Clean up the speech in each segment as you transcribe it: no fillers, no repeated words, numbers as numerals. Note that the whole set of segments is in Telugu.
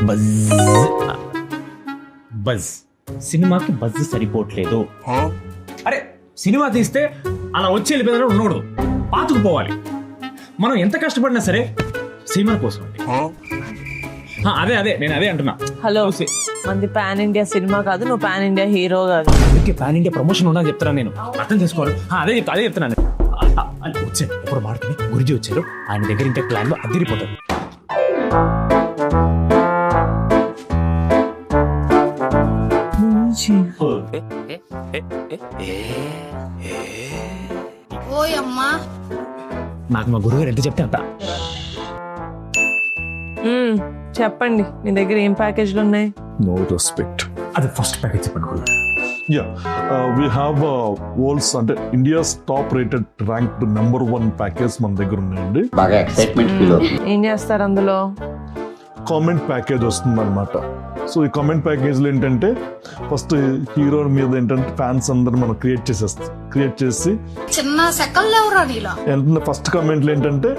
బజ్ బజ్ సినిమాకి బజ్ సరిపోవట్లేదు. అరే సినిమా తీస్తే అలా వచ్చి వెళ్ళిపోయిన ఉండకూడదు, పాతుకుపోవాలి. మనం ఎంత కష్టపడినా సరే సినిమా కోసం. అదే నేను అదే అంటున్నా. హలో, మంది పాన్ ఇండియా సినిమా కాదు, నువ్వు పాన్ ఇండియా హీరో కాదు. అందుకే పాన్ ఇండియా ప్రమోషన్ ఉందని చెప్తున్నాను నేను. అర్థం చేసుకోవాలి. అదే చెప్తున్నాను. వచ్చాను ఎప్పుడు మాడుతుంది, గురుజీ వచ్చారు, ఆయన దగ్గర ఇంటే ప్లాన్లో అదిరిపోతారు. నాకు మా గురుగారు ఎంత చెప్తే అంత. చెప్పండి, మీ దగ్గర ఏం ప్యాకేజ్లు ఉన్నాయి? No respect. అది ఫస్ట్ ప్యాకేజ్ చెప్పండి గురుగారు. We have world's అంటే India's top rated ranked number 1 package మన దగ్గర ఉన్నాయండి. బాగా ఎక్సైట్మెంట్ ఫీల్ అవుతుంది. ఏం చేస్తారు అందులో? కామెంట్ ప్యాకేజ్ వస్తుంది అనమాట. సో ఈ కామెంట్ ప్యాకేజ్లో ఏంటంటే ఫస్ట్ హీరో మీద ఏంటంటే ఫ్యాన్స్ అందరు మనం క్రియేట్ చేసి చిన్న సెకండ్ ఏంటంటే ఫస్ట్ కామెంట్లు ఏంటంటే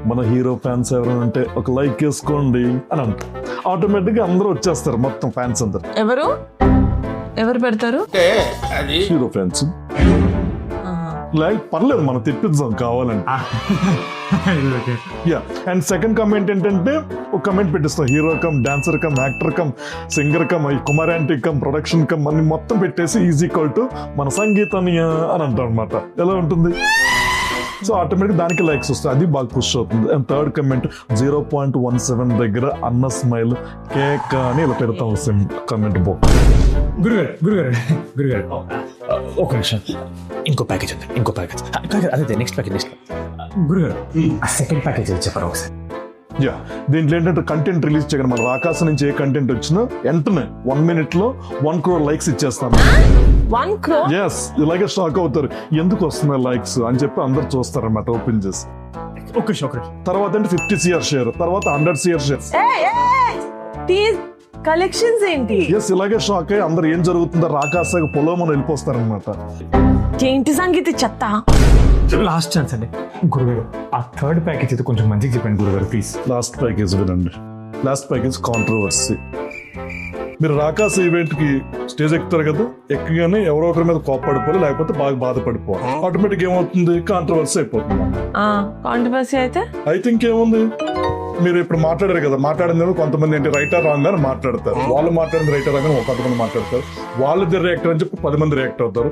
మన హీరో ఫ్యాన్స్ ఎవరైనా ఉంటే ఒక లైక్ వేసుకోండి అని అంటారు. ఆటోమేటిక్గా అందరూ వచ్చేస్తారు, మొత్తం ఫ్యాన్స్ అందరు. ఎవరు పెడతారు? Hero fans. లైక్ పర్లేదు, మనం తెప్పిద్దాం కావాలంటే. అండ్ సెకండ్ కమెంట్ ఏంటంటే ఒక కమెంట్ పెట్టిస్తాం, hero cum dancer cum actor cum singer cum కుమారాంటి కమ్ ప్రొడక్షన్ కమ్ అన్ని మొత్తం పెట్టేసి ఈజ్ ఈక్వల్ టు మన సంగీతాన్ని అని అంటాం అనమాట. ఎలా ఉంటుంది? సో ఆటోమేటిక్ దానికి లైక్స్ వస్తాయి, అది బాగా పుష్ అవుతుంది. అండ్ థర్డ్ కమెంట్ 0.17 దగ్గర అన్న స్మైల్ కేక్ అని ఇలా పెడతాం కమెంట్ బాక్స్. గురుగారు ఒక నిమిషం, ఇంకో ప్యాకేజ్ ఉంది, ఇంకో ప్యాకేజ్. అదే నెక్స్ట్ ప్యాకేజ్. గురుగారు ఆ సెకండ్ ప్యాకేజ్ చెప్పారు ఒకసారి. దీంట్లో ఏంటంటే కంటెంట్ రిలీజ్ చేయగానే మన రాకాశ నుంచి ఏ కంటెంట్ వచ్చినా వెంటనే 1 minute లో 1 crore లైక్స్ ఇచ్చేస్తాను. 1 crore? ఎస్, ఇలాగే షాక్ అవుతారు, ఎందుకు వస్తున్నాయి లైక్స్ అని చెప్పి అందరు చూస్తారు అన్నమాట ఓపెన్ చేసి. తర్వాత అంటే 50 crore షేర్, తర్వాత 100 crore షేర్. కలెక్షన్స్ ఏంటి? ఎస్, ఇలాగే షాక్ అయ్యి అందరు ఏం జరుగుతుందో రాకాశ పొలం వెళ్ళిపోస్తారనమాట. ఏంటి సంగీత చెత్త? లాస్ట్ ఛాన్స్ అండి గురుగారు, ఆ థర్డ్ ప్యాకేజ్ అయితే కొంచెం మంచిగా చెప్పండి గురుగారు ప్లీజ్. లాస్ట్ ప్యాకేజ్ వినండి. Last package controversy. మీరు రాకాశ ఈవెంట్ కి స్టేజ్ ఎక్కుతారు కదా, ఎక్కగానే ఎవరో ఒకరి మీద కోప్పడిపోవాలి, లేకపోతే బాగా బాధపడిపోవాలి. ఆటోమేటిక్ ఏమవుతుంది, కాంట్రవర్సీ అయిపోతుంది. కాంట్రవర్సీ అయితే ఇంకేముంది, మీరు ఇప్పుడు మాట్లాడారు కదా, మాట్లాడింది కొంతమంది ఏంటి రైట్ ఆర్ రాంగ్ అని మాట్లాడతారు, వాళ్ళు మాట్లాడింది రైట్ ఆర్ రాంగ్ అని కొంతమంది మాట్లాడతారు, వాళ్ళిద్దరు రియాక్టర్ అని చెప్పి 10 మంది రియాక్ట్ అవుతారు.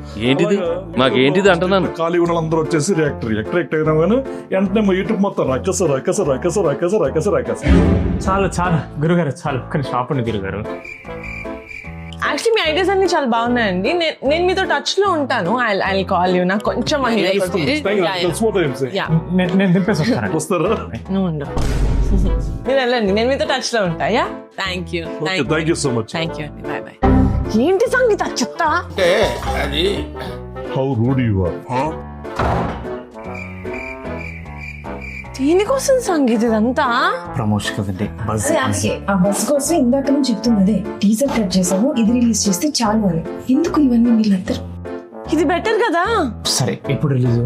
ఏంటిది అంటున్నాను. ఖాళీ ఉన్న అందరూ వచ్చేసి రియాక్టర్ అయినా కానీ వెంటనే మా యూట్యూబ్ మొత్తం రకస. చాలు గురుగారు, చాలు. కానీ షాప్ ఉంది గురుగారు. యాక్చువల్లీ మీ ఐడియాస్ అన్ని చాలా బాగున్నాయండి. నేను మీతో టచ్ లో ఉంటాను. I call you. నాకు కొంచెం నేను దింపేసి వస్తారా? మీరు వెళ్ళండి, నేను మీతో టచ్ లో ఉంటా. Thank you so much. Thank you అండి, బాయ్ బాయ్. ఏంటి సంగీత చెప్తా? How rude you are. దీనికోసం సంగీత ఇదంతా ప్రమోషన్ కదండి. ఆ బస్ కోసం ఇందాక నుంచి చెప్తున్నదే, టీజర్ కట్ చేసాము, ఇది రిలీజ్ చేస్తే చాలు అని. ఎందుకు ఇవన్నీ వీళ్ళందరూ? ఇది బెటర్ కదా. సరే, ఎప్పుడు రిలీజ్?